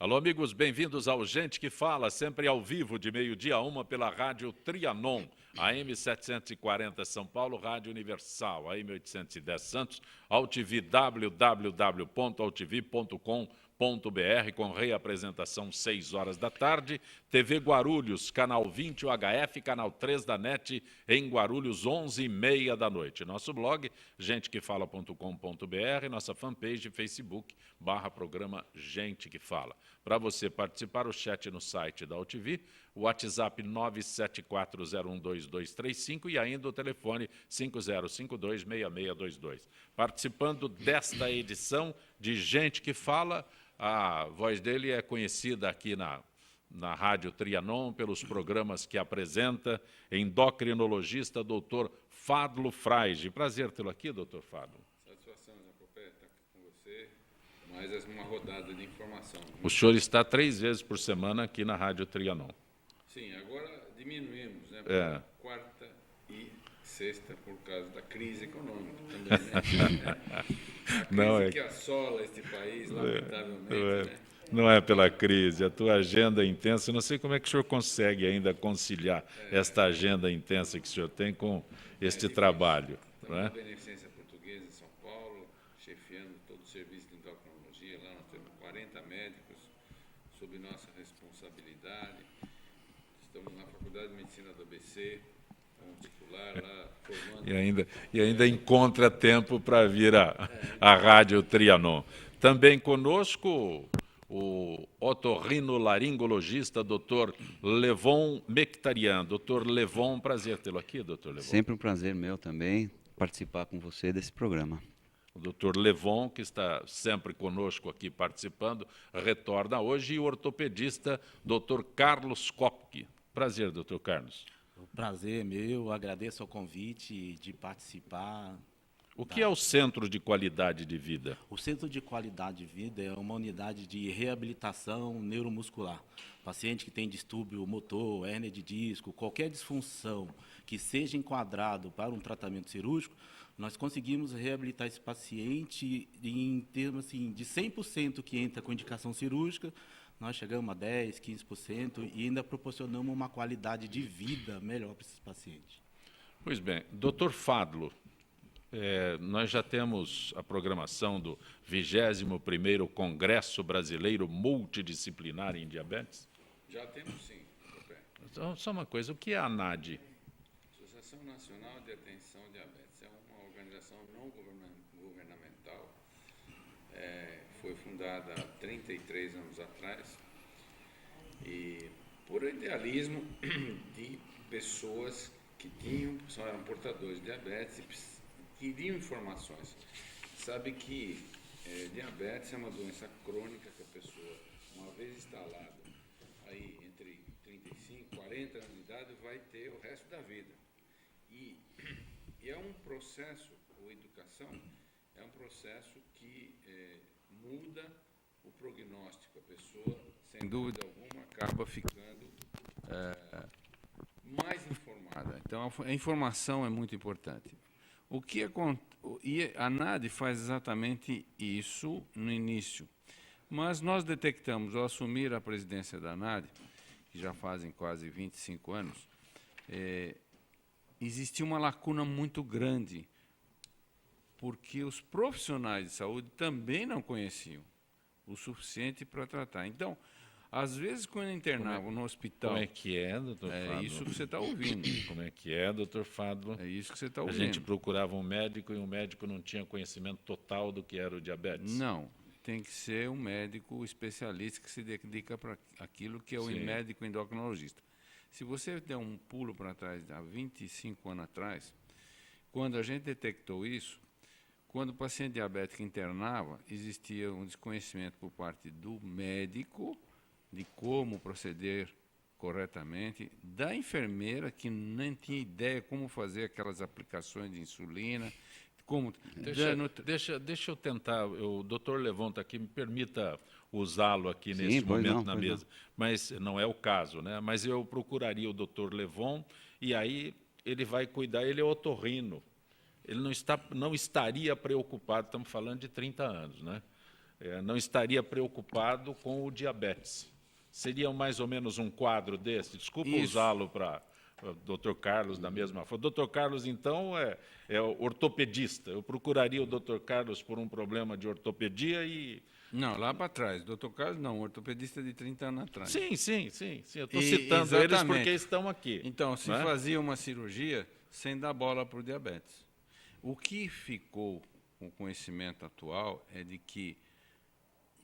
Alô, amigos, bem-vindos ao Gente que Fala, sempre ao vivo, de meio-dia a 1 pela Rádio Trianon, AM 740 São Paulo, Rádio Universal, AM 810 Santos, AltV, www.altv.com.br, com reapresentação 6 horas da tarde, TV Guarulhos, canal 20 UHF, canal 3 da NET, em Guarulhos, 11h30 da noite. Nosso blog, gentequefala.com.br, nossa fanpage, Facebook, /programa Gente que Fala. Para você participar, o chat no site da AltV, o WhatsApp 974012235 e ainda o telefone 5052-6622. Participando desta edição de Gente que Fala, a voz dele é conhecida aqui na Rádio Trianon pelos programas que apresenta, endocrinologista, doutor Fadlo Fraige. Prazer tê-lo aqui, doutor Fadlo. Satisfação, Jacopé, estar aqui com você, mais uma rodada de informação. O senhor está 3 vezes por semana aqui na Rádio Trianon. Sim, agora diminuímos, né? Quarta e sexta, por causa da crise econômica também, né? A crise que assola este país, lamentavelmente, né? Não é pela crise, a tua agenda é intensa. Eu não sei como é que o senhor consegue ainda conciliar esta agenda intensa que o senhor tem com este trabalho. Estamos na Beneficência Portuguesa em São Paulo, chefiando todo o serviço de endocrinologia. Lá nós temos 40 médicos sob nossa responsabilidade. Estamos na Faculdade de Medicina do ABC, como titular lá, formando... E ainda encontra tempo para vir à Rádio Trianon. Também conosco o otorrinolaringologista, doutor Levon Mectarian. Doutor Levon, prazer tê-lo aqui, doutor Levon. Sempre um prazer meu também participar com você desse programa. O doutor Levon, que está sempre conosco aqui participando, retorna hoje, e o ortopedista, doutor Carlos Kopke. Prazer, doutor Carlos. O prazer é meu, agradeço o convite de participar. O que é o Centro de Qualidade de Vida? O Centro de Qualidade de Vida é uma unidade de reabilitação neuromuscular. Paciente que tem distúrbio motor, hérnia de disco, qualquer disfunção que seja enquadrado para um tratamento cirúrgico, nós conseguimos reabilitar esse paciente em termos assim, de 100% que entra com indicação cirúrgica, nós chegamos a 10%, 15% e ainda proporcionamos uma qualidade de vida melhor para esses pacientes. Pois bem, doutor Fadlo, nós já temos a programação do 21º Congresso Brasileiro Multidisciplinar em Diabetes? Já temos sim, Jacopé. Então, só uma coisa, o que é a ANAD? Associação Nacional de Atenção à Diabetes. É uma organização não governamental. Foi fundada há 33 anos atrás e por idealismo de pessoas que eram portadores de diabetes e queriam informações. Sabe que diabetes é uma doença crônica que a pessoa, uma vez instalada, aí entre 35 e 40 anos de idade, vai ter o resto da vida. E é um processo, ou educação, é um processo que muda o prognóstico. A pessoa, sem dúvida alguma, acaba ficando mais informada. Então, a informação é muito importante. E a ANAD faz exatamente isso no início. Mas nós detectamos, ao assumir a presidência da ANAD, que já fazem quase 25 anos, existia uma lacuna muito grande, porque os profissionais de saúde também não conheciam o suficiente para tratar. Então, às vezes, quando internavam no hospital... Como é que é, doutor Fadlo? É isso que você está ouvindo. Como é que é, doutor Fadlo? É isso que você está ouvindo. A gente procurava um médico e o médico não tinha conhecimento total do que era o diabetes? Não, tem que ser um médico especialista que se dedica para aquilo que é o médico endocrinologista. Se você der um pulo para trás, há 25 anos atrás, quando a gente detectou isso, quando o paciente diabético internava, existia um desconhecimento por parte do médico de como proceder corretamente, da enfermeira, que nem tinha ideia como fazer aquelas aplicações de insulina. Deixa eu tentar, o doutor Levon está aqui, me permita usá-lo aqui nesse momento na mesa. Mas não é o caso, né? Mas eu procuraria o doutor Levon e aí ele vai cuidar, ele é otorrino. Ele não estaria preocupado, estamos falando de 30 anos, né? não estaria preocupado com o diabetes. Seria mais ou menos um quadro desse? Desculpa usá-lo para o Dr. Carlos da mesma forma. O Dr. Carlos, então, é ortopedista. Eu procuraria o Dr. Carlos por um problema de ortopedia e... Não, lá para trás. Dr. Carlos, não, ortopedista de 30 anos atrás. Sim. Eu estou citando eles porque estão aqui. Então, se né? fazia uma cirurgia sem dar bola para o diabetes. O que ficou com o conhecimento atual é de que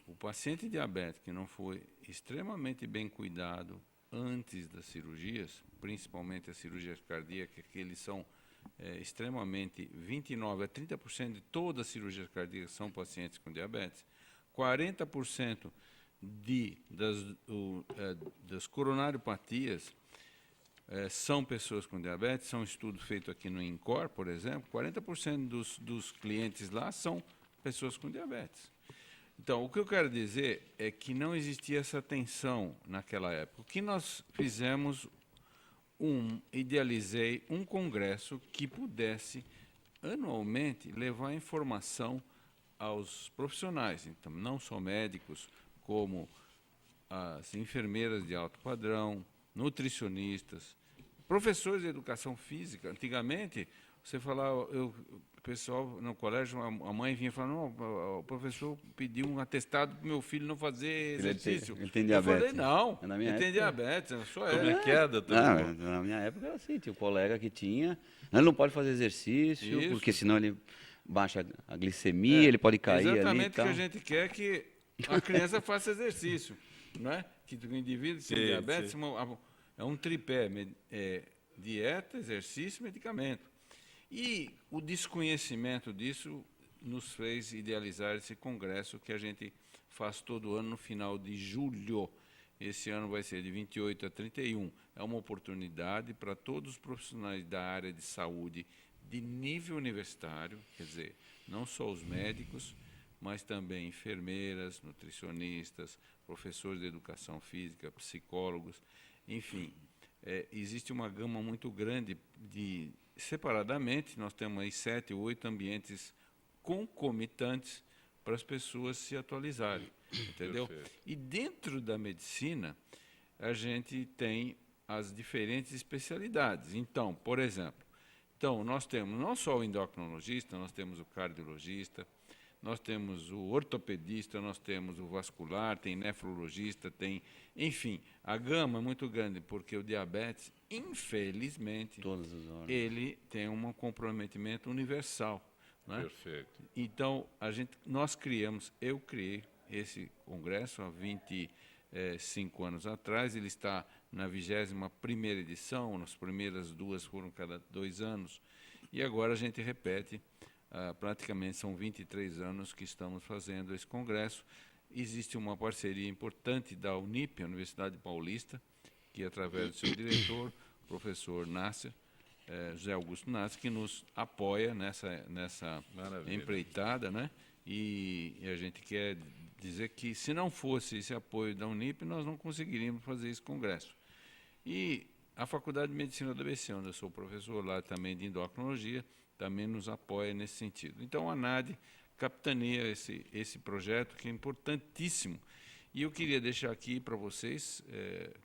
o paciente diabético que não foi extremamente bem cuidado antes das cirurgias, principalmente as cirurgias cardíacas, que eles são extremamente, 29% a 30% de todas as cirurgias cardíacas são pacientes com diabetes, 40% das coronariopatias são pessoas com diabetes, são estudos feitos aqui no INCOR, por exemplo, 40% dos clientes lá são pessoas com diabetes. Então, o que eu quero dizer é que não existia essa atenção naquela época. O que nós fizemos, idealizei um congresso que pudesse, anualmente, levar informação aos profissionais, então, não só médicos, como as enfermeiras de alto padrão, nutricionistas, professores de educação física. Antigamente, você falava, o pessoal no colégio, a mãe vinha falando, não, o professor pediu um atestado para o meu filho não fazer exercício. Ele tem diabetes. Eu falei, não, Na minha ele tem época, diabetes, só Como é que é, doutor? Não, na minha época era assim, tinha um colega que tinha, ele não pode fazer exercício, Isso. porque senão ele baixa a glicemia, ele pode cair ali e exatamente o tal. que a gente quer é que a criança faça exercício, não é? Que o indivíduo com diabetes é um tripé, dieta, exercício e medicamento. E o desconhecimento disso nos fez idealizar esse congresso que a gente faz todo ano no final de julho. Esse ano vai ser de 28 a 31. É uma oportunidade para todos os profissionais da área de saúde de nível universitário, quer dizer, não só os médicos, mas também enfermeiras, nutricionistas, professores de educação física, psicólogos, enfim. Existe uma gama muito grande de... Separadamente, nós temos aí 7, 8 ambientes concomitantes para as pessoas se atualizarem, entendeu? Perfeito. E dentro da medicina, a gente tem as diferentes especialidades. Então, por exemplo, nós temos não só o endocrinologista, nós temos o cardiologista, nós temos o ortopedista, nós temos o vascular, tem nefrologista, enfim, a gama é muito grande, porque o diabetes, infelizmente, ele tem um comprometimento universal. Né? Perfeito. Então, eu criei esse congresso há 25 anos atrás, ele está na 21ª edição, nas primeiras 2 foram cada 2 anos, e agora a gente repete. Praticamente são 23 anos que estamos fazendo esse congresso. Existe uma parceria importante da Unip, a Universidade Paulista, que através do seu diretor, o professor Nasser, José Augusto Nasser, que nos apoia nessa empreitada, né? E a gente quer dizer que, se não fosse esse apoio da Unip, nós não conseguiríamos fazer esse congresso. E a Faculdade de Medicina da ABC, onde eu sou professor lá também de endocrinologia, também nos apoia nesse sentido. Então, a ANAD capitaneia esse projeto, que é importantíssimo. E eu queria deixar aqui para vocês,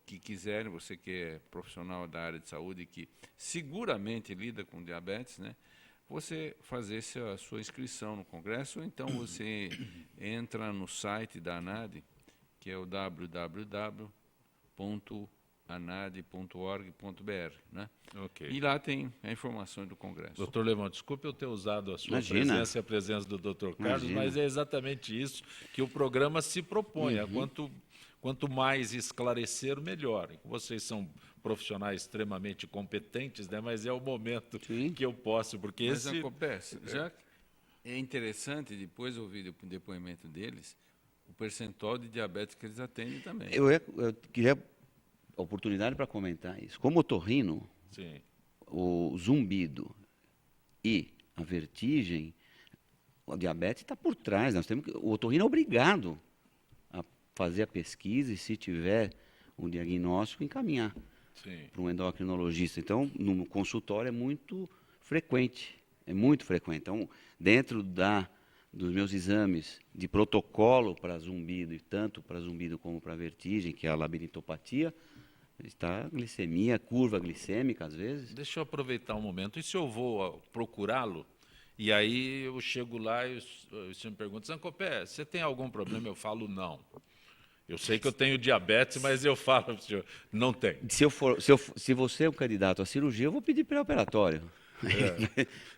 que quiserem, você que é profissional da área de saúde, que seguramente lida com diabetes, né, você fazer a sua inscrição no congresso, ou então você entra no site da ANAD, que é o www.anad.org.br, né? Okay. E lá tem a informação do congresso. Doutor Levão, desculpe eu ter usado a sua Imagina. presença e a presença do doutor Carlos, Imagina. mas é exatamente isso que o programa se propõe. Quanto mais esclarecer, melhor. Vocês são profissionais extremamente competentes, né? Mas é o momento que eu posso, porque Mas acontece. Já é interessante depois ouvir o depoimento deles, o percentual de diabetes que eles atendem também. Eu queria a oportunidade para comentar isso. Como otorrino, Sim. o zumbido e a vertigem, o diabetes está por trás. O otorrino é obrigado a fazer a pesquisa e, se tiver um diagnóstico, encaminhar para um endocrinologista. Então, no consultório é muito frequente. Então, dentro dos meus exames de protocolo para zumbido, e tanto para zumbido como para vertigem, que é a labiritopatia, está glicemia, curva glicêmica às vezes. Deixa eu aproveitar um momento. E se eu vou procurá-lo, e aí eu chego lá e o senhor me pergunta, Zancopé, você tem algum problema? Eu falo, não. Eu sei que eu tenho diabetes, mas eu falo para o senhor, não tem. Se você é um candidato à cirurgia, eu vou pedir pré-operatório.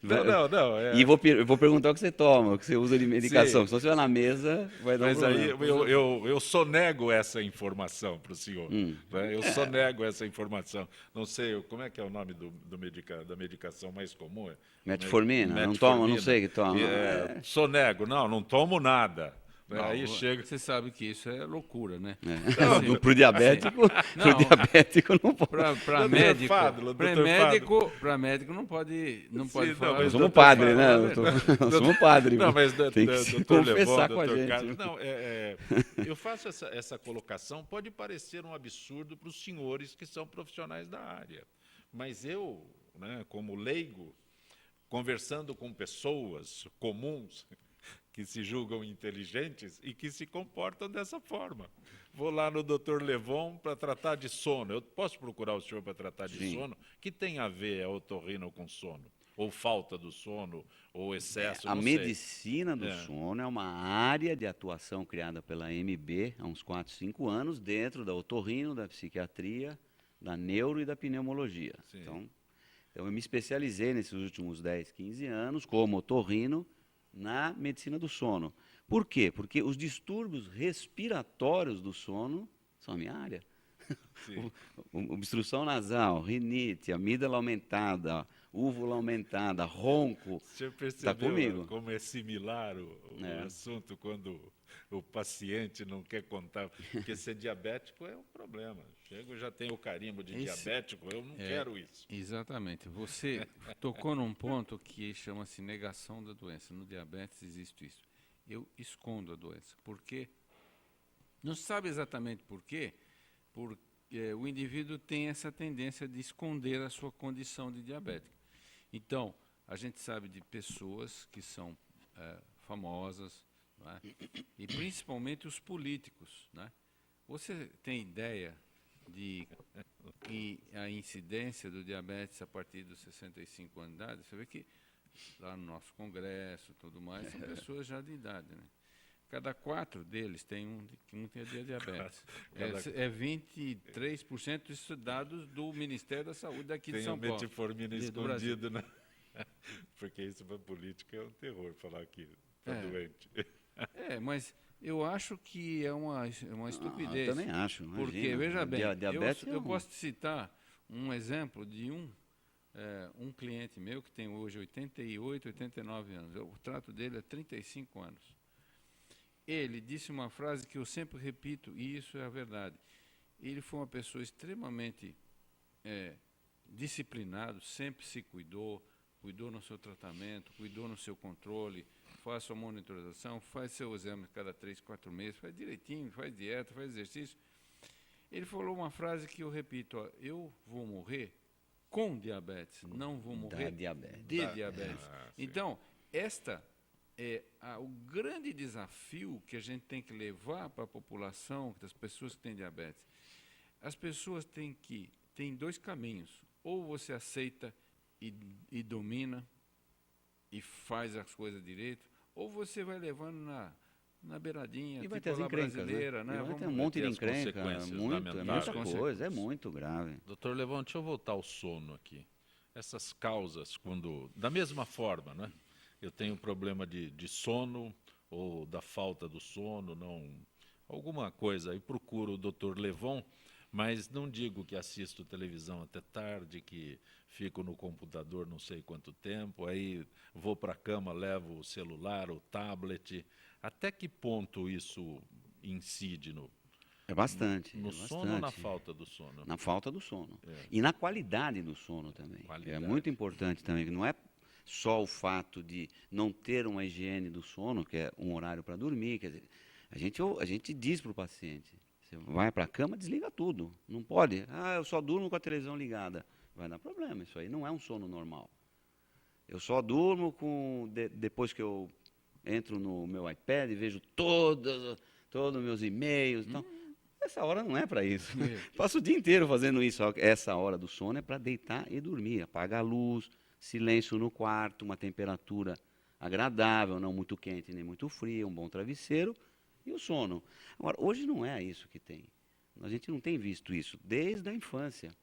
Não. E vou perguntar o que você toma, o que você usa de medicação. Sim. Se você vai na mesa, vai dar um Mas aí problema. eu sonego essa informação para o senhor. Né? Eu sonego essa informação. Não sei, como é que é o nome da medicação mais comum? Metformina? Não tomo, não sei que toma. Sonego, não tomo nada. Não, aí chega... Você sabe que isso é loucura, né? Para o diabético não pode. Para médico, não pode falar. Nós somos padre, né? Nós somos padre. Não, mas tem que se doutor confessar Levon, com a doutor gente. Carlos, não, eu faço essa colocação, pode parecer um absurdo para os senhores que são profissionais da área, mas eu, né, como leigo, conversando com pessoas comuns, que se julgam inteligentes e que se comportam dessa forma. Vou lá no Dr. Levon para tratar de sono. Eu posso procurar o senhor para tratar de sono? O que tem a ver a otorrino com sono? Ou falta do sono, ou excesso, A não sei. medicina do sono é uma área de atuação criada pela MB há uns 4, 5 anos, dentro da otorrino, da psiquiatria, da neuro e da pneumologia. Então, eu me especializei nesses últimos 10, 15 anos como otorrino, na medicina do sono. Por quê? Porque os distúrbios respiratórios do sono são a minha área. Obstrução nasal, rinite, amígdala aumentada, úvula aumentada, ronco. O senhor percebeu tá comigo. Como é similar o assunto quando o paciente não quer contar? Porque ser diabético é um problema. Chego, já tenho o carimbo de diabético, eu não quero isso. Exatamente. Você tocou num ponto que chama-se negação da doença. No diabetes existe isso. Eu escondo a doença. Por quê? Não se sabe exatamente por quê, porque o indivíduo tem essa tendência de esconder a sua condição de diabético. Então, a gente sabe de pessoas que são famosas, não é? E principalmente os políticos, né? Você tem ideia de que a incidência do diabetes a partir dos 65 anos de idade? Você vê que lá no nosso congresso, tudo mais, são pessoas já de idade, né? Cada 4 deles tem um tem diabetes. É 23% isso dados do Ministério da Saúde daqui de São Paulo. Tem o metformina escondido, né? Porque isso para a política é um terror, falar que está doente. Mas eu acho que é uma estupidez. Eu também acho. Imagina. Porque, veja bem, diabetes eu posso citar um exemplo de um cliente meu que tem hoje 88, 89 anos. O trato dele é 35 anos. Ele disse uma frase que eu sempre repito, e isso é a verdade. Ele foi uma pessoa extremamente disciplinado, sempre se cuidou no seu tratamento, cuidou no seu controle, faz sua monitorização, faz seu exame cada 3, 4 meses, faz direitinho, faz dieta, faz exercício. Ele falou uma frase que eu repito, eu vou morrer com diabetes, não vou morrer de diabetes. Então, esta é o grande desafio que a gente tem que levar para a população, das pessoas que têm diabetes. As pessoas têm 2 caminhos. Ou você aceita e domina e faz as coisas direito, ou você vai levando na beiradinha, e vai tipo ter as encrencas, brasileira, né? Vai ter um monte de encrenca, muita lamentáveis. coisa, é muito grave. Doutor Levon, deixa eu voltar ao sono aqui. Essas causas, da mesma forma, né? Eu tenho problema de sono ou da falta do sono, alguma coisa, aí procuro o doutor Levon, mas não digo que assisto televisão até tarde, que fico no computador não sei quanto tempo, aí vou para a cama, levo o celular, o tablet. Até que ponto isso incide no sono ou na falta do sono? Na falta do sono. E na qualidade do sono também. É muito importante também, que não é só o fato de não ter uma higiene do sono, que é um horário para dormir. Quer dizer, a gente diz para o paciente, você vai para a cama, desliga tudo. Não pode. Eu só durmo com a televisão ligada. Vai dar problema, isso aí não é um sono normal. Eu só durmo depois que eu entro no meu iPad e vejo todos os meus e-mails e tal. Essa hora não é para isso. Passo o dia inteiro fazendo isso. Essa hora do sono é para deitar e dormir. Apaga a luz, silêncio no quarto, uma temperatura agradável, não muito quente nem muito fria, um bom travesseiro e o sono. Agora, hoje não é isso que tem. A gente não tem visto isso desde a infância.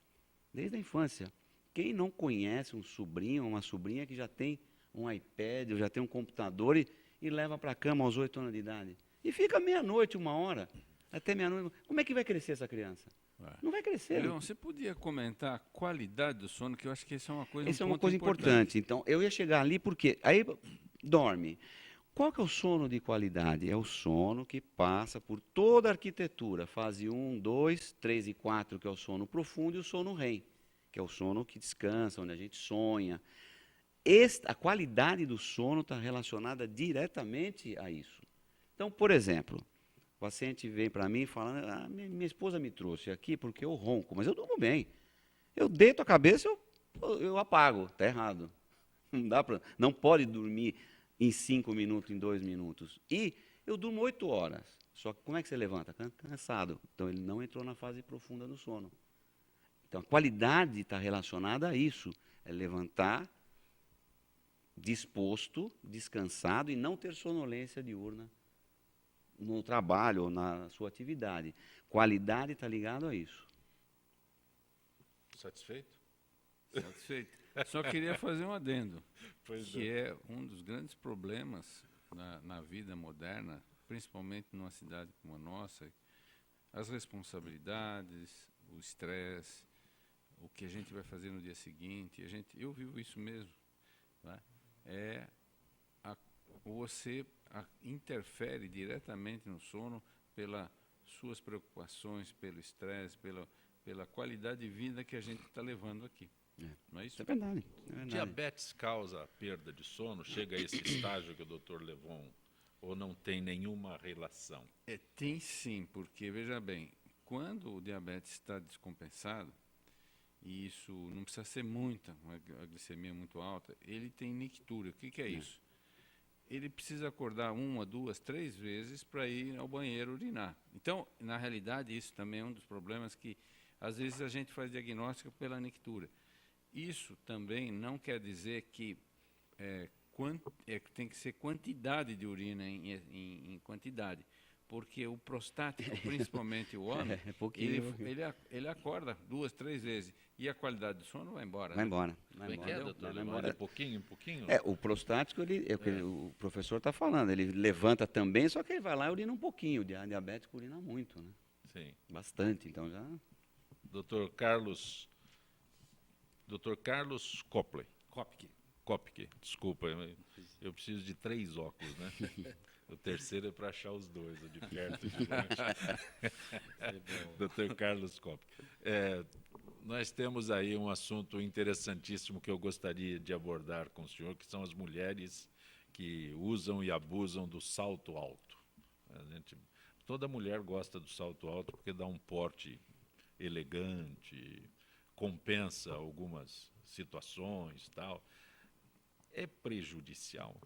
Desde a infância. Quem não conhece um sobrinho ou uma sobrinha que já tem um iPad, ou já tem um computador e leva para a cama aos 8 anos de idade? E fica meia-noite, 1 hora, até meia-noite. Como é que vai crescer essa criança? Não vai crescer. Leon, você podia comentar a qualidade do sono, que eu acho que isso é uma coisa, Isso é uma coisa importante. Então, eu ia chegar ali porque aí dorme. Qual que é o sono de qualidade? É o sono que passa por toda a arquitetura, fase 1, 2, 3 e 4, que é o sono profundo, e o sono REM, que é o sono que descansa, onde a gente sonha. A qualidade do sono está relacionada diretamente a isso. Então, por exemplo, o paciente vem para mim falando, minha esposa me trouxe aqui porque eu ronco, mas eu durmo bem. Eu deito a cabeça, eu apago, está errado. Não pode dormir em 5 minutos, em 2 minutos. E eu durmo 8 horas. Só que como é que você levanta? Cansado. Então ele não entrou na fase profunda do sono. Então a qualidade está relacionada a isso. É levantar disposto, descansado e não ter sonolência diurna no trabalho ou na sua atividade. Qualidade está ligado a isso. Satisfeito? Satisfeito. Só queria fazer um adendo, Pois que é um dos grandes problemas na vida moderna, principalmente numa cidade como a nossa, as responsabilidades, o estresse, o que a gente vai fazer no dia seguinte. Eu vivo isso mesmo. Né? Você interfere diretamente no sono pelas suas preocupações, pelo estresse, pela qualidade de vida que a gente está levando aqui. Não é isso? É verdade. É verdade. Diabetes causa perda de sono? Chega a esse estágio que o doutor levou ou não tem nenhuma relação? Tem sim, porque, veja bem, quando o diabetes está descompensado, e isso não precisa ser muita, a glicemia muito alta, ele tem nictura. O que é isso? Ele precisa acordar 1, 2, 3 vezes para ir ao banheiro urinar. Então, na realidade, isso também é um dos problemas que, às vezes, a gente faz diagnóstico pela nictura. Isso também não quer dizer que tem que ser quantidade de urina em quantidade, porque o prostático, principalmente o homem, ele acorda 2, 3 vezes e a qualidade do sono vai embora. Vai né? embora. Como é que é, doutor? Vai de pouquinho em pouquinho? O prostático, o professor está falando, ele levanta também, só que ele vai lá e urina um pouquinho. O diabético urina muito, né? Sim. Bastante, então já... Dr. Carlos Copley. Kopke, desculpa, eu preciso de 3 óculos, né? O terceiro é para achar os 2, o de perto e de longe. Dr. Carlos Kopke. Nós temos aí um assunto interessantíssimo que eu gostaria de abordar com o senhor, que são as mulheres que usam e abusam do salto alto. Toda mulher gosta do salto alto porque dá um porte elegante, compensa algumas situações, tal. É prejudicial.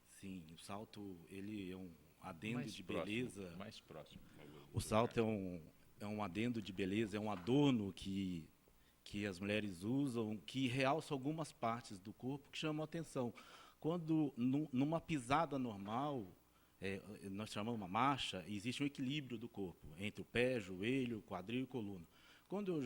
Sim, o salto ele é um adendo Mais de próximo, beleza. mais próximo. por favor. O salto é um adendo de beleza, é um adorno que as mulheres usam, que realça algumas partes do corpo que chamam a atenção. Quando, numa pisada normal, nós chamamos uma marcha, existe um equilíbrio do corpo, entre o pé, joelho, quadril e coluna. Quando eu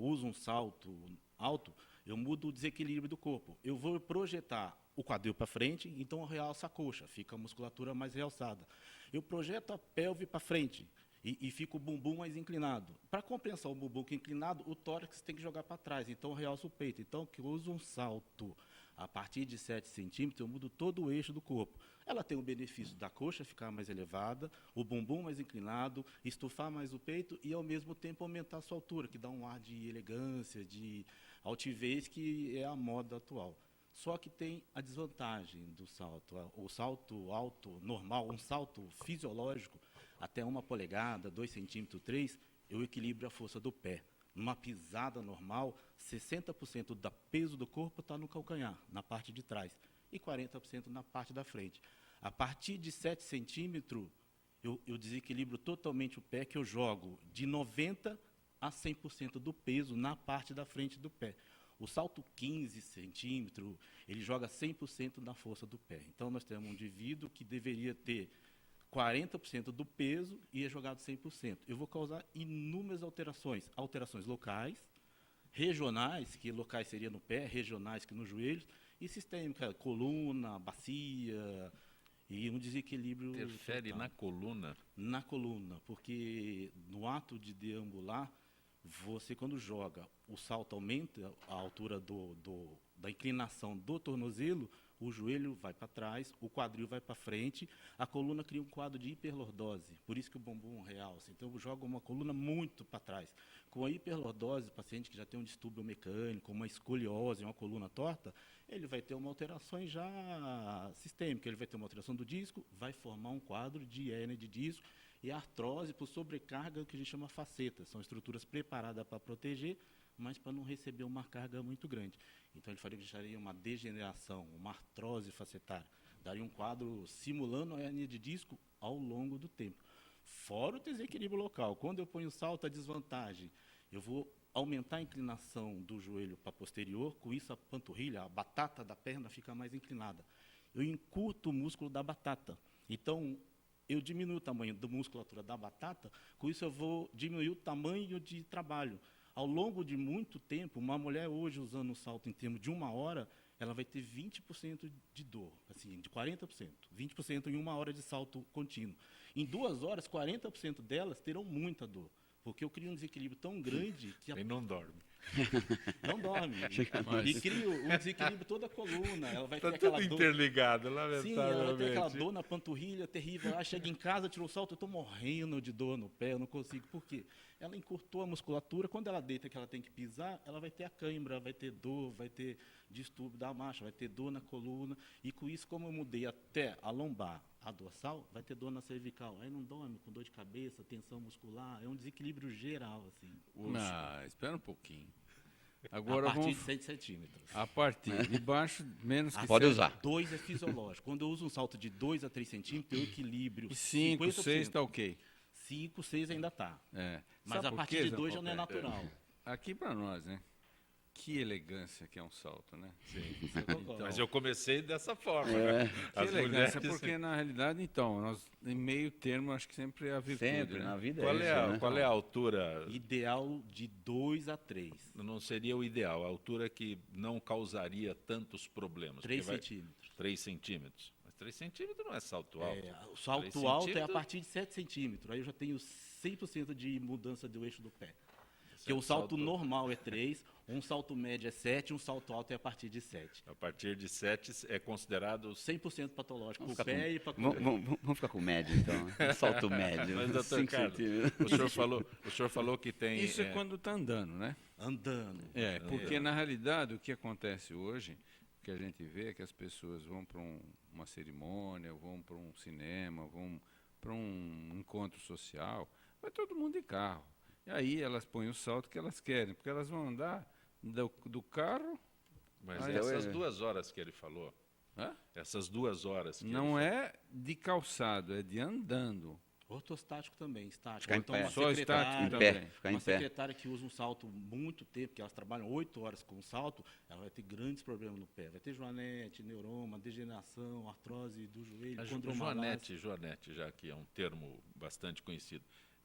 uso um salto alto, eu mudo o desequilíbrio do corpo. Eu vou projetar o quadril para frente, então eu realço a coxa, fica a musculatura mais realçada. Eu projeto a pelve para frente e fica o bumbum mais inclinado. Para compensar o bumbum inclinado, o tórax tem que jogar para trás, então eu realço o peito. Então, que eu uso um salto a partir de 7 centímetros, eu mudo todo o eixo do corpo. Ela tem o benefício da coxa ficar mais elevada, o bumbum mais inclinado, estufar mais o peito e, ao mesmo tempo, aumentar a sua altura, que dá um ar de elegância, de altivez, que é a moda atual. Só que tem a desvantagem do salto. O salto alto normal, um salto fisiológico, até 1 polegada, 2 centímetros, 3, eu equilibro a força do pé. Numa pisada normal, 60% do peso do corpo está no calcanhar, na parte de trás, e 40% na parte da frente. A partir de 7 centímetros, eu desequilibro totalmente o pé, que eu jogo de 90% a 100% do peso na parte da frente do pé. O salto 15 centímetros, ele joga 100% da força do pé. Então, nós temos um indivíduo que deveria ter 40% do peso e é jogado 100%. Eu vou causar inúmeras alterações. Alterações locais, regionais, que locais seria no pé, regionais que nos joelhos, e sistêmica, coluna, bacia, e um desequilíbrio Interfere total. na coluna. Na coluna, porque no ato de deambular, você quando joga, o salto aumenta a altura da inclinação do tornozelo, o joelho vai para trás, o quadril vai para frente, a coluna cria um quadro de hiperlordose, por isso que o bumbum realça. Então, joga uma coluna muito para trás. Com a hiperlordose, o paciente que já tem um distúrbio mecânico, uma escoliose, uma coluna torta, ele vai ter uma alteração já sistêmica, ele vai ter uma alteração do disco, vai formar um quadro de hérnia de disco e artrose por sobrecarga, que a gente chama faceta. São estruturas preparadas para proteger, mas para não receber uma carga muito grande. Então, ele deixaria uma degeneração, uma artrose facetária. Daria um quadro simulando a hérnia de disco ao longo do tempo. Fora o desequilíbrio local. Quando eu ponho salto, a desvantagem, eu vou aumentar a inclinação do joelho para posterior, com isso a panturrilha, a batata da perna fica mais inclinada. Eu encurto o músculo da batata. Então, eu diminuo o tamanho da musculatura da batata, com isso eu vou diminuir o tamanho de trabalho. Ao longo de muito tempo, uma mulher hoje usando o salto em termos de 1 hora, ela vai ter 20% de dor, assim, de 40%. 20% em 1 hora de salto contínuo. Em 2 horas, 40% delas terão muita dor, porque eu crio um desequilíbrio tão grande que E não dorme. não dorme. E cria um desequilíbrio toda a coluna. Ela vai ter Está aquela tudo dor. interligado, Sim, ela vai ter aquela lamentavelmente. dor na panturrilha terrível. Ela chega em casa, tirou o salto, eu estou morrendo de dor no pé, eu não consigo. Por quê? Ela encurtou a musculatura. Quando ela deita, que ela tem que pisar, ela vai ter a cãibra, vai ter dor, vai ter distúrbio da marcha, vai ter dor na coluna. E com isso, como eu mudei até a lombar, a dorsal, vai ter dor na cervical. Aí não dorme, com dor de cabeça, tensão muscular. É um desequilíbrio geral, assim. Espera um pouquinho. Agora a partir vamos de 6 centímetros. a partir de baixo, menos que Pode 7. usar. 2 é fisiológico. Quando eu uso um salto de 2 a 3 centímetros, eu equilíbrio. E 5, 6 está ok. 5, 6 ainda está. É. Mas Sabe a por partir quê, de Zé 2 já não é Paulo? natural. Aqui para nós, né? Que elegância que é um salto, né? Então, Mas eu comecei dessa forma. É. Né? Que As elegância, mulheres- porque na realidade, então, nós em meio termo, acho que sempre é a virtude, Sempre, né? na vida Qual é é, isso, a, né? qual é a altura? ideal de 2 a 3. Não seria o ideal, a altura que não causaria tantos problemas. 3 porque vai- centímetros. 3 centímetros. Mas 3 centímetros não é salto alto. O salto 3 alto é a centímetros- partir de 7 centímetros. Aí eu já tenho 100% de mudança do eixo do pé. Porque é o um salto salto- normal é 3, um salto médio é 7, um salto alto é a partir de 7. A partir de 7 é considerado... 100% patológico Vamos para o ficar pé com- e para Vamos ficar com o médio, então. Um salto médio. Mas, doutor 5 Carlos, centímetros. o senhor falou que tem... Isso é quando está andando, né? andando. É, porque na realidade o que acontece hoje, o que a gente vê é que as pessoas vão para uma cerimônia, vão para um cinema, vão para um encontro social, vai todo mundo de carro. E aí elas põem o salto que elas querem, porque elas vão andar do carro. Mas Ah, essas é. 2 horas que ele falou, Hã? essas 2 horas que Não ele é de calçado, é de andando. Ortostático também, estático. Ficar em Então, pé. uma Só secretária- estático Em também. pé, ficar em Uma pé. secretária que usa um salto muito tempo, que elas trabalham 8 horas com salto, ela vai ter grandes problemas no pé. Vai ter joanete, neuroma, degeneração, artrose do joelho, A condromalase. joanete, já que é um termo bastante conhecido,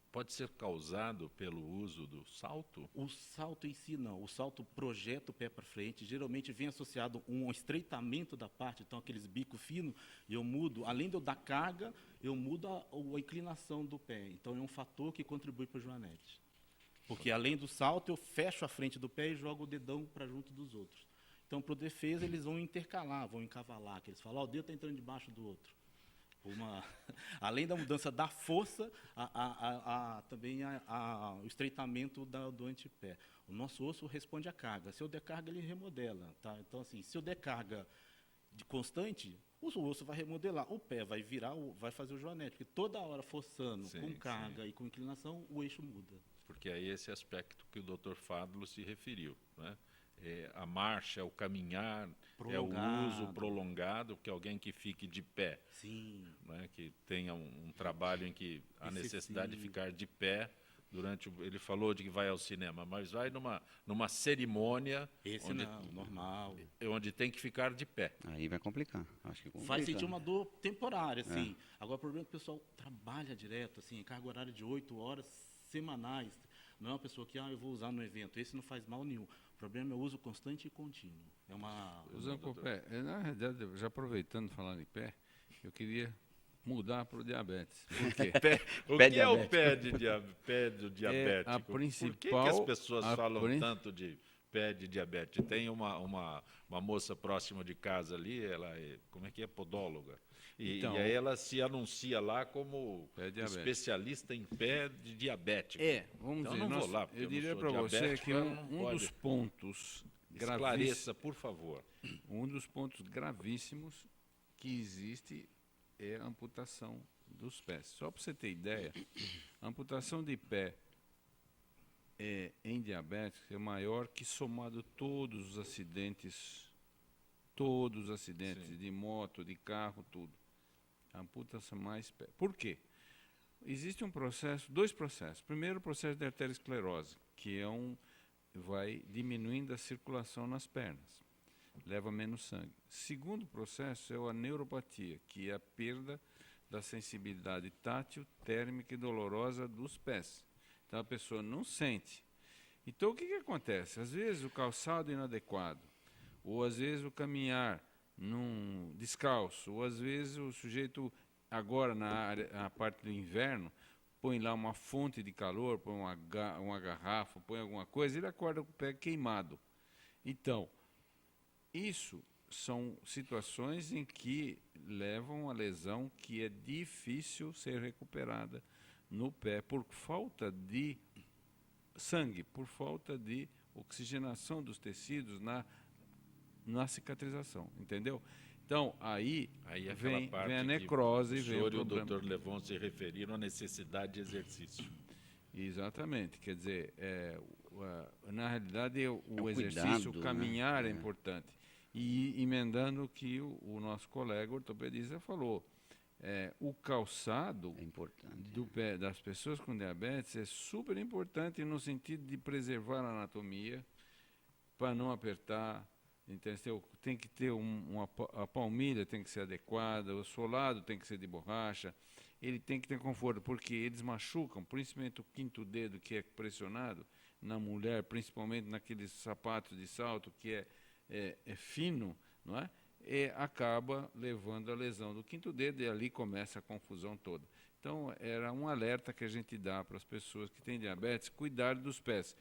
pode ser causado pelo uso do salto? O salto em si não. O salto projeta o pé para frente. Geralmente vem associado um estreitamento da parte, então aqueles bicos finos, e eu mudo, além de eu dar carga, eu mudo a inclinação do pé. Então é um fator que contribui para o joanete. Porque além do salto, eu fecho a frente do pé e jogo o dedão para junto dos outros. Então, para o defesa, eles vão intercalar, vão encavalar, que eles falam, o dedo está entrando debaixo do outro. Além da mudança da força, também o estreitamento do antepé. O nosso osso responde à carga. Se eu der carga, ele remodela. Tá? Então, assim, se eu der carga de constante, o osso vai remodelar. O pé vai virar, vai fazer o joanete. Porque toda hora forçando, Sim, com carga e com inclinação, o eixo muda. Porque é esse aspecto que o Dr. Fádulo se referiu, né? a marcha, o caminhar, é o Prolongado. uso prolongado, que alguém que fique de pé, Sim. né, que tenha um trabalho em que a necessidade de ficar de pé durante ele falou de que vai ao cinema, mas vai numa cerimônia Esse não, normal. onde tem que ficar de pé. Aí vai complicar. Acho que complica. Vai sentir uma dor temporária, assim. Agora, o problema é que o pessoal trabalha direto, assim, carga horária de 8 horas semanais. Não é uma pessoa que, eu vou usar no evento. Esse não faz mal nenhum. O problema é o uso constante e contínuo. É uma... Usando com o pé. Na realidade, já aproveitando falar em pé, eu queria mudar para o diabetes. Por quê? O Pé que é o diabético. pé do diabético? a Por que as principal- pessoas a falam prin- tanto de pé de diabetes? Tem uma moça próxima de casa ali, ela é, como é que é, podóloga. Então, e aí ela se anuncia lá como Pé diabético. especialista em pé de diabético. Vamos Então, dizer, eu não vou nós- lá, porque eu eu não diria sou para você diabético, que ela um, não um pode. dos pontos Esclareça, por favor. gravíssimos que existe é a amputação dos pés. Só para você ter ideia, a amputação de pé em diabetes é maior que somado todos os acidentes Sim. de moto, de carro, tudo. A amputação mais pé. Por quê? Existe dois processos. Primeiro, o processo de arteriosclerose, que vai diminuindo a circulação nas pernas, leva menos sangue. Segundo processo é a neuropatia, que é a perda da sensibilidade tátil, térmica e dolorosa dos pés. Então a pessoa não sente. Então o que acontece? Às vezes o calçado é inadequado, ou às vezes o caminhar descalço, ou às vezes o sujeito agora na parte do inverno põe lá uma fonte de calor, põe uma garrafa, põe alguma coisa, ele acorda com o pé queimado. Então, isso são situações em que levam a lesão que é difícil ser recuperada no pé por falta de sangue, por falta de oxigenação dos tecidos na cicatrização, entendeu? Então, aí Aí vem parte a que necrose, o vem senhor e o problema. doutor Levon se referiram à necessidade de exercício. Exatamente, quer dizer, na realidade o É exercício, cuidado, o caminhar né? é importante. E emendando o que o nosso colega ortopedista falou, o calçado É importante. do pé das pessoas com diabetes é super importante no sentido de preservar a anatomia, para não apertar, entendeu? Tem que ter a palmilha tem que ser adequada, o solado tem que ser de borracha, ele tem que ter conforto, porque eles machucam, principalmente o quinto dedo que é pressionado, na mulher, principalmente naqueles sapatos de salto que é fino, não é? Acaba levando a lesão do quinto dedo e ali começa a confusão toda. Então, era um alerta que a gente dá para as pessoas que têm diabetes, cuidar dos pés.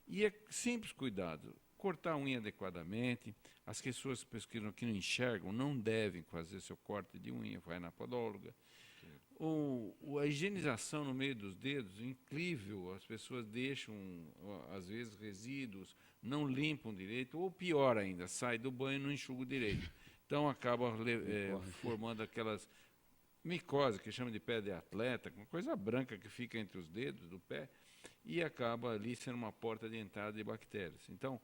E é simples cuidado, cortar a unha adequadamente. As pessoas que não enxergam não devem fazer seu corte de unha, vai na podóloga. A higienização no meio dos dedos, incrível, as pessoas deixam, às vezes, resíduos, não limpam direito, ou pior ainda, sai do banho e não enxuga direito. Então acaba formando aquelas micose, que chama de pé de atleta, uma coisa branca que fica entre os dedos do pé, e acaba ali sendo uma porta de entrada de bactérias. Então,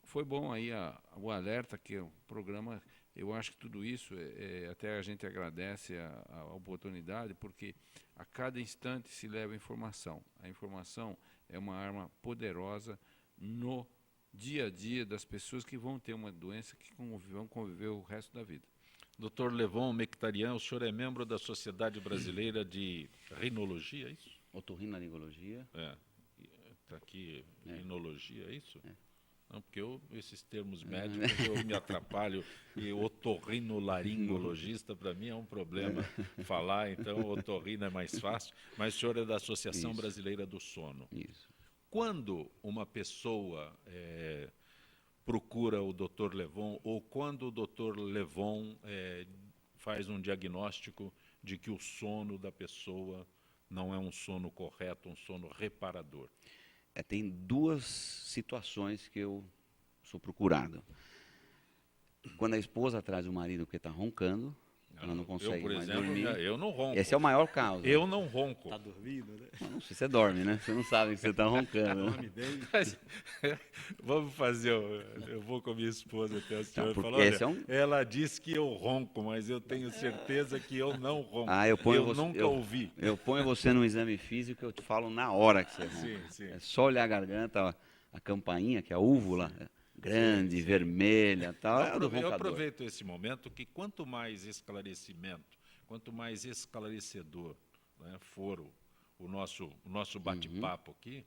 foi bom aí o alerta que o programa, eu acho que tudo isso, até a gente agradece a oportunidade, porque a cada instante se leva informação. A informação é uma arma poderosa no dia a dia das pessoas que vão ter uma doença que vão conviver o resto da vida. Doutor Levon Mectarian, o senhor é membro da Sociedade Brasileira de Rinologia, é isso? Otorrinolaringologia. Está aqui, rinologia, é isso? É. Não, porque esses termos médicos eu me atrapalho, e otorrinolaringologista, para mim, é um problema falar, então otorrino é mais fácil, mas o senhor é da Associação Isso. Brasileira do Sono. Isso. Quando uma pessoa procura o Dr. Levon, ou quando o Dr. Levon faz um diagnóstico de que o sono da pessoa não é um sono correto, um sono reparador? Tem duas situações que eu sou procurado. Quando a esposa traz o marido porque está roncando, Ela não consegue por mais exemplo, dormir. eu não ronco. Esse é o maior caso. Eu não ronco. Tá dormindo, né? Não sei se você dorme, né? Você não sabe que você está roncando. Né? Dorme bem. Mas, vamos fazer. Eu vou com a minha esposa até o senhor porque falar. Olha, esse é um- ela disse que eu ronco, mas eu tenho certeza que eu não ronco. Ah, eu ponho você, nunca ouvi. Eu ponho você no exame físico, eu te falo na hora que você ronca. Sim, sim. É só olhar a garganta, ó, a campainha, que é a úvula, grande, vermelha, tal. É o do Eu roncador. aproveito esse momento que quanto mais esclarecimento, quanto mais esclarecedor, né, for o nosso bate-papo aqui,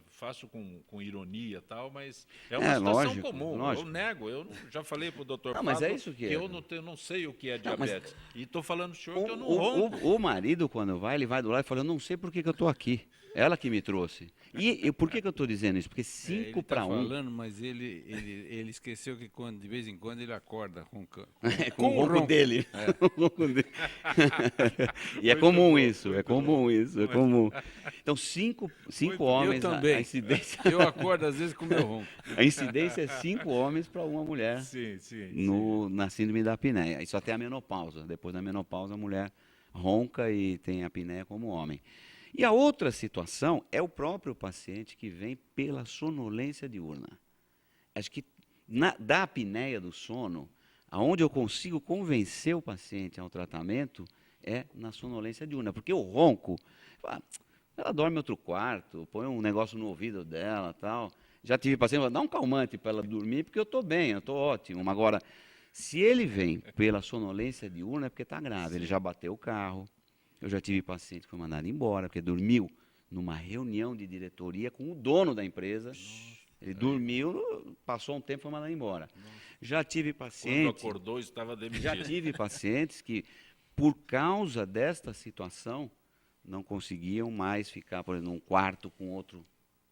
faço com ironia e tal, mas é uma situação lógico, comum. lógico. Eu nego, já falei para o doutor Não, mas é Fábio isso que que é. eu não sei o que é Não, mas- diabetes. E estou falando para o senhor que eu não ronco. O marido, quando vai, ele vai do lado e fala, eu não sei por que eu estou aqui. Ela que me trouxe. E por que eu estou dizendo isso? Porque 5 ele para tá 1, falando, mas ele esqueceu que de vez em quando ele acorda roncando. com o ronco dele. Com o ronco dele. E é Muito comum bom, isso, é muito comum isso, é comum. Então, cinco homens, Eu também. a incidência, Eu acordo às vezes com o meu ronco. a incidência é 5 homens para uma mulher Sim, sim. na síndrome da apneia. Aí só tem a menopausa. Depois da menopausa, a mulher ronca e tem a apneia como homem. E a outra situação é o próprio paciente que vem pela sonolência diurna. Acho que da apneia do sono, aonde eu consigo convencer o paciente ao tratamento é na sonolência diurna, porque o ronco, ela dorme em outro quarto, põe um negócio no ouvido dela, tal. Já tive paciente, dá um calmante para ela dormir, porque eu estou bem, eu estou ótimo. Agora, se ele vem pela sonolência diurna, é porque está grave, ele já bateu o carro. Eu já tive paciente que foi mandado embora, porque dormiu numa reunião de diretoria com o dono da empresa. Ele dormiu, passou um tempo e foi mandado embora. Já tive Quando pacientes. acordou, estava demitido. Já tive pacientes que, por causa desta situação, não conseguiam mais ficar, por exemplo, num quarto com outro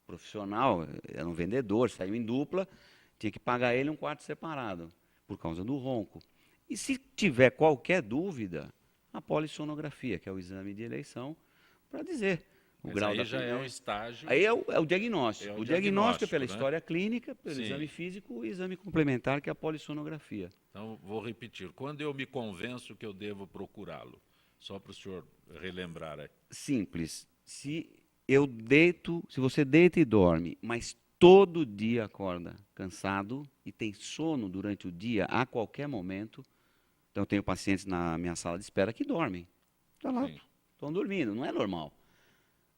profissional. Era um vendedor, saiu em dupla, tinha que pagar ele um quarto separado, por causa do ronco. E se tiver qualquer dúvida, a polissonografia, que é o exame de eleição, para dizer o Mas grau aí da já é apneia. um estágio. Aí é o diagnóstico. É o o diagnóstico é pela né? história clínica, pelo Sim. exame físico e exame complementar, que é a polissonografia. Então, vou repetir. Quando eu me convenço que eu devo procurá-lo, só para o senhor relembrar aí. Simples. Se você deita e dorme, mas todo dia acorda cansado e tem sono durante o dia, a qualquer momento, então eu tenho pacientes na minha sala de espera que dormem. Tá lá, Sim. estão dormindo, não é normal.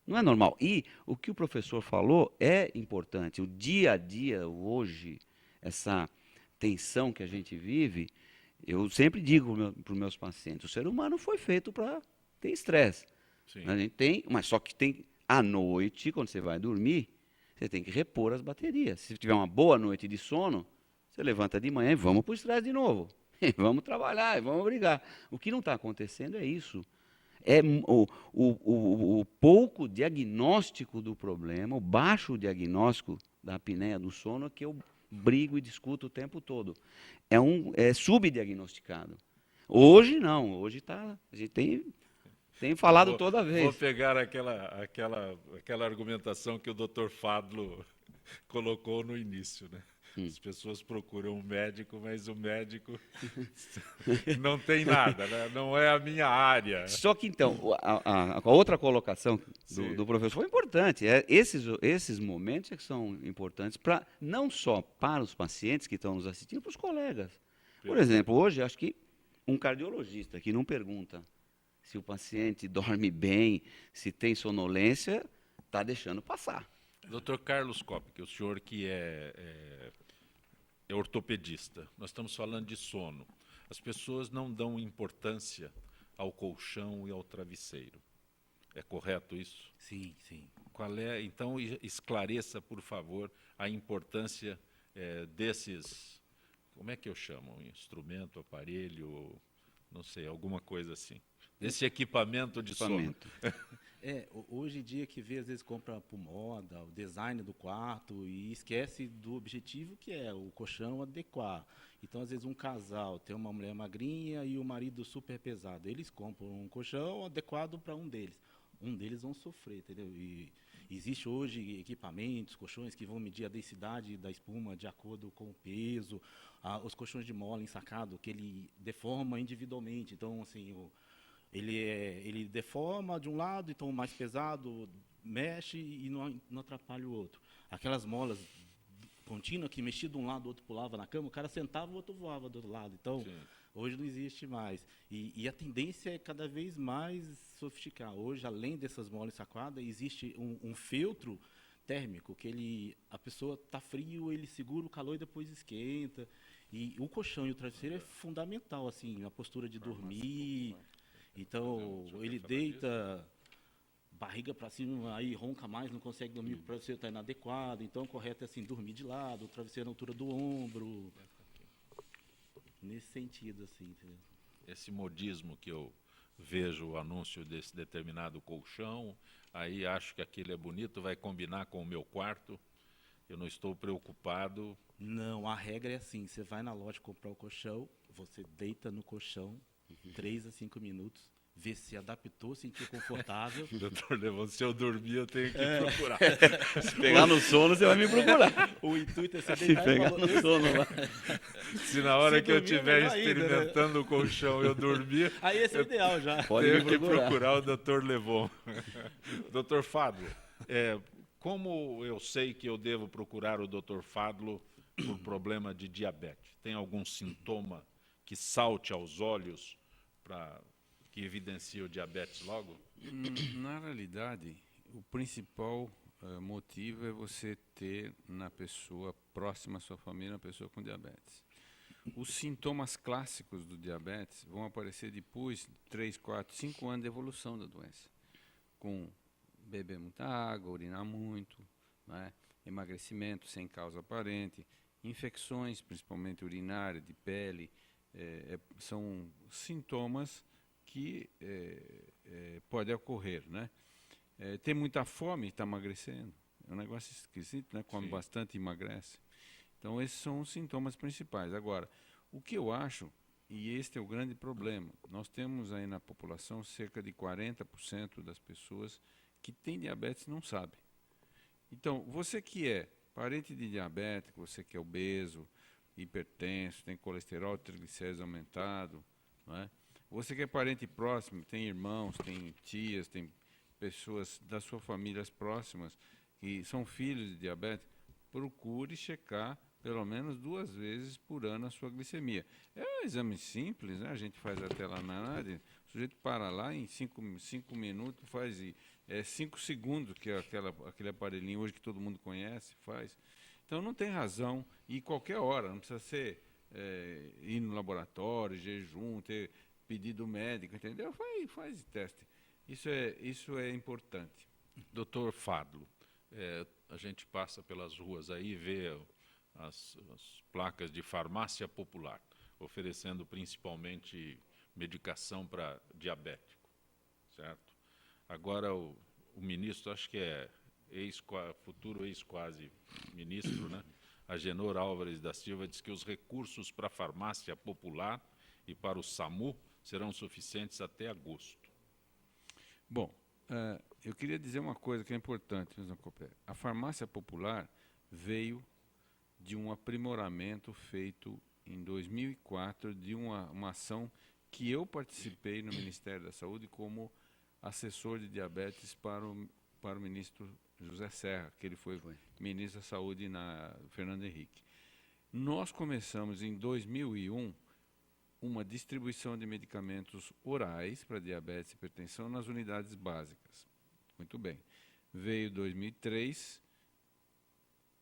Não é normal. E o que o professor falou é importante. O dia a dia, hoje, essa tensão que a gente vive, eu sempre digo para os meus pacientes, o ser humano foi feito para ter estresse. Sim. A gente tem, mas só que tem à noite, quando você vai dormir, você tem que repor as baterias. Se tiver uma boa noite de sono, você levanta de manhã e vamos para o estresse de novo. E vamos trabalhar, e vamos brigar. O que não está acontecendo é isso. É o pouco diagnóstico do problema, o baixo diagnóstico da apneia do sono que eu brigo e discuto o tempo todo. É subdiagnosticado. Hoje não, hoje a gente tem falado toda vez. Vou pegar aquela argumentação que o Dr. Fadlo colocou no início, né? As pessoas procuram um médico, mas o médico não tem nada, né? Não é a minha área. Só que, então, a outra colocação do professor foi importante. Esses momentos é que são importantes não só para os pacientes que estão nos assistindo, para os colegas. Por exemplo, hoje, acho que um cardiologista que não pergunta se o paciente dorme bem, se tem sonolência, está deixando passar. Dr. Carlos Kopp, que o senhor que é ortopedista, nós estamos falando de sono. As pessoas não dão importância ao colchão e ao travesseiro. É correto isso? Sim, sim. Qual é? Então, esclareça, por favor, a importância desses, como é que eu chamo? Instrumento, aparelho, não sei, alguma coisa assim. Desse equipamento de sono. Hoje em dia que vê, às vezes compra por moda, o design do quarto e esquece do objetivo que é o colchão adequar. Então, às vezes, um casal tem uma mulher magrinha e o marido super pesado. Eles compram um colchão adequado para um deles. um deles vão sofrer, entendeu? E existe hoje equipamentos, colchões que vão medir a densidade da espuma de acordo com o peso, os colchões de mola ensacado, que ele deforma individualmente. Então, assim, ele deforma de um lado, então o mais pesado mexe e não atrapalha o outro. Aquelas molas contínuas que mexia de um lado, o outro pulava na cama, o cara sentava, o outro voava do outro lado. Então, Sim. hoje não existe mais. E a tendência é cada vez mais sofisticar. Hoje, além dessas molas ensacadas, existe um feltro térmico, que a pessoa está frio, ele segura o calor e depois esquenta. E o colchão e o travesseiro é fundamental, assim, a postura de dormir. Então, ele deita barriga para cima, aí ronca mais, não consegue dormir, o travesseiro está inadequado. Então, o correto é assim, dormir de lado, o travesseiro na altura do ombro. Nesse sentido, assim, entendeu? Esse modismo que eu vejo o anúncio desse determinado colchão, aí acho que aquilo é bonito, vai combinar com o meu quarto, eu não estou preocupado. Não, a regra é assim, você vai na loja comprar o colchão, você deita no colchão, 3 a 5 minutos, vê se adaptou, sentiu confortável. Doutor Levon, se eu dormir, eu tenho que procurar. Se pegar no sono, você vai me procurar. O intuito é você Se deitar e pegar falar, no sono lá. Se na hora Se que eu dormir, é estiver melhor ainda, né? experimentando o colchão eu dormir, aí esse é o ideal já. Pode tenho me que procurar. procurar o Dr. Levon. Dr. Fadlo, como eu sei que eu devo procurar o Dr. Fadlo por problema de diabetes? Tem algum sintoma que salte aos olhos que evidencie o diabetes logo? Na realidade, o principal motivo é você ter na pessoa próxima à sua família uma pessoa com diabetes. Os sintomas clássicos do diabetes vão aparecer depois de 3, 4, 5 anos de evolução da doença. Com beber muita água, urinar muito, né? Emagrecimento sem causa aparente, infecções, principalmente urinárias, de pele, são sintomas que pode ocorrer, né? Ter muita fome e está emagrecendo, é um negócio esquisito, né? Come bastante e emagrece. Então, esses são os sintomas principais. Agora, o que eu acho, e este é o grande problema, nós temos aí na população cerca de 40% das pessoas que têm diabetes e não sabem. Então, você que é parente de diabético, você que é obeso, hipertenso, tem colesterol, triglicéridos aumentado, não é? Você que é parente próximo, tem irmãos, tem tias, tem pessoas das suas famílias próximas que são filhos de diabetes, procure checar pelo menos 2 vezes por ano a sua glicemia. É um exame simples, né? A gente faz até lá na área, o sujeito para lá em 5 minutos, faz 5 segundos, que é aquele aparelhinho hoje que todo mundo conhece, faz. Então não tem razão, e qualquer hora, não precisa ser ir no laboratório, jejum, ter pedido médico, entendeu? Faz teste. Isso é importante. Doutor Fadlo, a gente passa pelas ruas aí e vê as placas de farmácia popular, oferecendo principalmente medicação para diabético, certo? Agora o ministro, acho que é futuro ex-quase ministro, né? Agenor Álvares da Silva, diz que os recursos para a farmácia popular e para o SAMU serão suficientes até agosto. Bom, eu queria dizer uma coisa que é importante, a farmácia popular veio de um aprimoramento feito em 2004 de uma ação que eu participei no Ministério da Saúde como assessor de diabetes para o ministro José Serra, que ele foi ministro da Saúde na Fernando Henrique. Nós começamos em 2001 uma distribuição de medicamentos orais para diabetes e hipertensão nas unidades básicas. Muito bem. Veio 2003,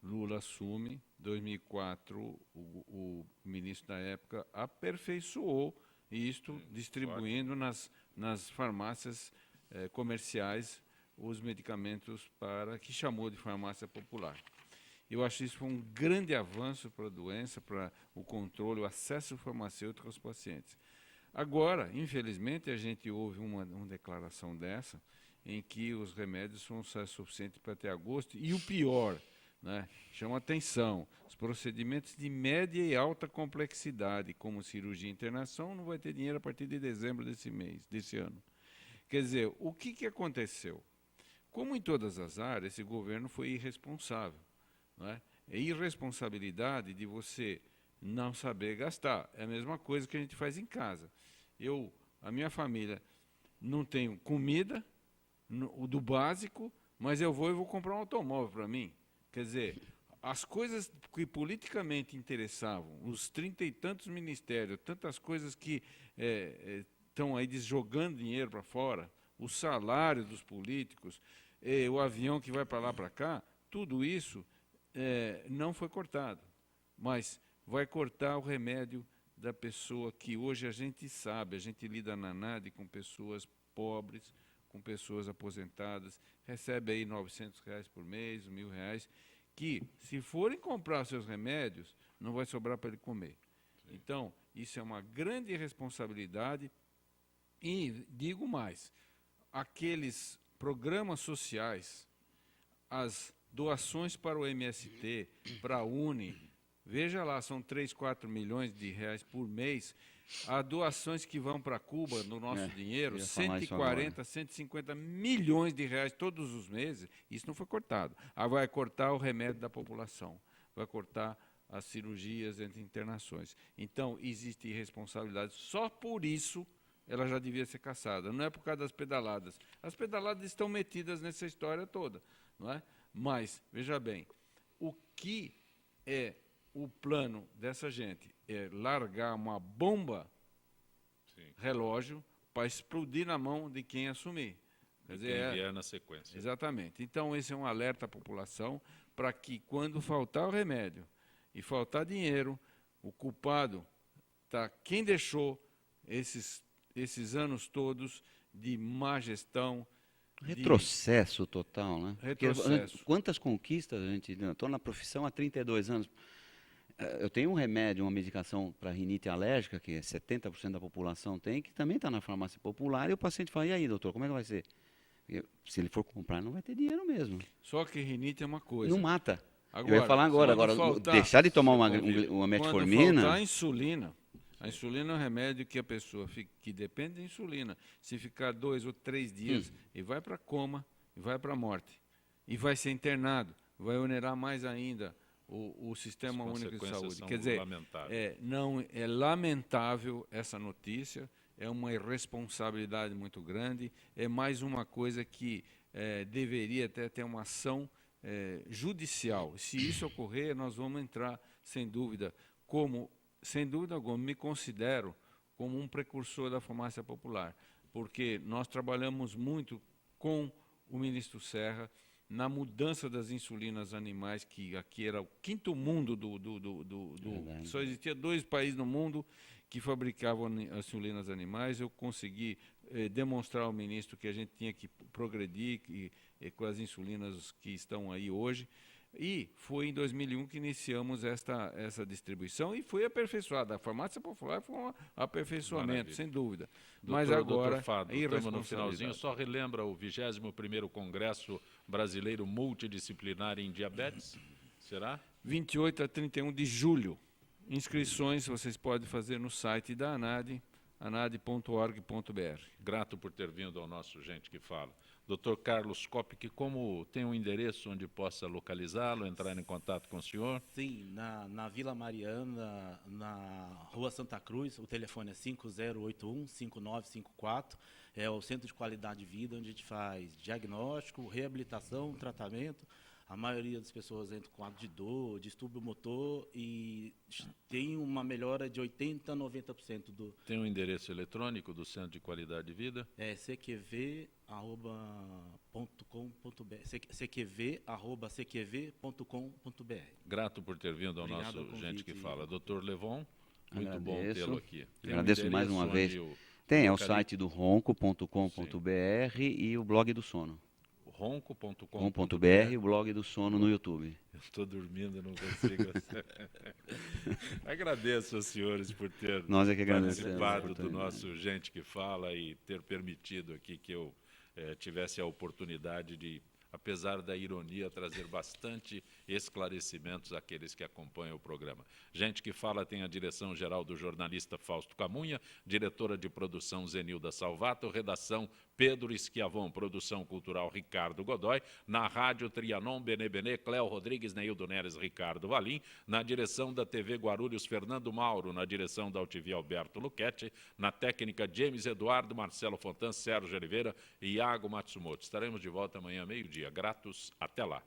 Lula assume, 2004 o ministro da época aperfeiçoou isto, distribuindo nas farmácias comerciais os medicamentos que chamou de farmácia popular. Eu acho isso um grande avanço para a doença, para o controle, o acesso farmacêutico aos pacientes. Agora, infelizmente, a gente ouve uma declaração dessa, em que os remédios são suficientes para até agosto, e o pior, né, chama atenção, os procedimentos de média e alta complexidade, como cirurgia e internação, não vai ter dinheiro a partir de dezembro desse ano. Quer dizer, o que aconteceu? Como em todas as áreas, esse governo foi irresponsável. Não é? É irresponsabilidade de você não saber gastar. É a mesma coisa que a gente faz em casa. A minha família, não tenho comida do básico, mas eu vou comprar um automóvel para mim. Quer dizer, as coisas que politicamente interessavam, os 30 e tantos ministérios, tantas coisas que estão aí jogando dinheiro para fora, o salário dos políticos, o avião que vai para lá, para cá, tudo isso não foi cortado. Mas vai cortar o remédio da pessoa que hoje a gente sabe, a gente lida na ANAD com pessoas pobres, com pessoas aposentadas, recebe aí R$900 por mês, R$1.000, que, se forem comprar seus remédios, não vai sobrar para ele comer. Sim. Então, isso é uma grande responsabilidade. E, digo mais, aqueles programas sociais, as doações para o MST, para a UNE, veja lá, são 3, 4 milhões de reais por mês. As doações que vão para Cuba, no nosso dinheiro, 140, 150 milhões de reais todos os meses, isso não foi cortado. Vai cortar o remédio da população, vai cortar as cirurgias entre internações. Então, existe irresponsabilidade. Só por isso ela já devia ser cassada. Não é por causa das pedaladas. As pedaladas estão metidas nessa história toda, não é? Mas, veja bem, o que é o plano dessa gente? É largar uma bomba relógio para explodir na mão de quem assumir. Quer dizer, quem vier na sequência. Exatamente. Então, esse é um alerta à população para que, quando faltar o remédio e faltar dinheiro, o culpado está quem deixou esses anos todos de má gestão. Retrocesso total, né? Retrocesso. Porque quantas conquistas a gente... Estou na profissão há 32 anos. Eu tenho um remédio, uma medicação para rinite alérgica, que 70% da população tem, que também está na farmácia popular, e o paciente fala, e aí, doutor, como é que vai ser? Se ele for comprar, não vai ter dinheiro mesmo. Só que rinite é uma coisa. Não mata. Agora, eu ia falar agora deixar de tomar uma metformina... Faltar a insulina é um remédio que a pessoa que depende da insulina, se ficar 2 ou 3 dias, e vai para coma, e vai para a morte, e vai ser internado, vai onerar mais ainda o Sistema Único de Saúde. Quer dizer, é lamentável essa notícia, é uma irresponsabilidade muito grande, é mais uma coisa que deveria até ter uma ação judicial. Se isso ocorrer, nós vamos entrar, sem dúvida alguma, me considero como um precursor da farmácia popular, porque nós trabalhamos muito com o ministro Serra na mudança das insulinas animais, que aqui era o quinto mundo só existia 2 países no mundo que fabricavam insulinas animais. Eu consegui demonstrar ao ministro que a gente tinha que progredir com as insulinas que estão aí hoje. E foi em 2001 que iniciamos essa distribuição e foi aperfeiçoada. A farmácia popular foi um aperfeiçoamento, maravilha, sem dúvida. Mas agora, estamos no finalzinho, só relembra o 21º Congresso Brasileiro Multidisciplinar em Diabetes, será? 28 a 31 de julho. Inscrições vocês podem fazer no site da ANAD, anad.org.br. Grato por ter vindo ao nosso Gente que Fala. Dr. Carlos Kopic, como tem um endereço onde possa localizá-lo, entrar em contato com o senhor? Sim, na Vila Mariana, na Rua Santa Cruz, o telefone é 5081-5954, é o Centro de Qualidade de Vida, onde a gente faz diagnóstico, reabilitação, tratamento. A maioria das pessoas entra com quadro de dor, distúrbio motor e tem uma melhora de 80% a 90% do... Tem um endereço eletrônico do Centro de Qualidade de Vida? É cqv.cqv.com.br. Grato por ter vindo ao nosso Gente que Fala. Dr. Levon, muito bom tê-lo aqui. Agradeço mais uma vez. Tem, o site do ronco.com.br e o blog do sono. ronco.com.br, o blog do sono no YouTube. Eu estou dormindo, não consigo. Agradeço aos senhores por ter participado do nosso Gente que Fala e ter permitido aqui que eu tivesse a oportunidade de, apesar da ironia, trazer bastante esclarecimentos àqueles que acompanham o programa. Gente que Fala tem a direção-geral do jornalista Fausto Camunha, diretora de produção Zenilda Salvato, redação Pedro Esquiavon, produção cultural Ricardo Godoy, na Rádio Trianon, Benê, Cléo Rodrigues, Neildo Neres, Ricardo Valim, na direção da TV Guarulhos, Fernando Mauro, na direção da UTV, Alberto Luchetti, na técnica James Eduardo, Marcelo Fontan, Sérgio Oliveira e Iago Matsumoto. Estaremos de volta amanhã, meio-dia. Gratos, até lá.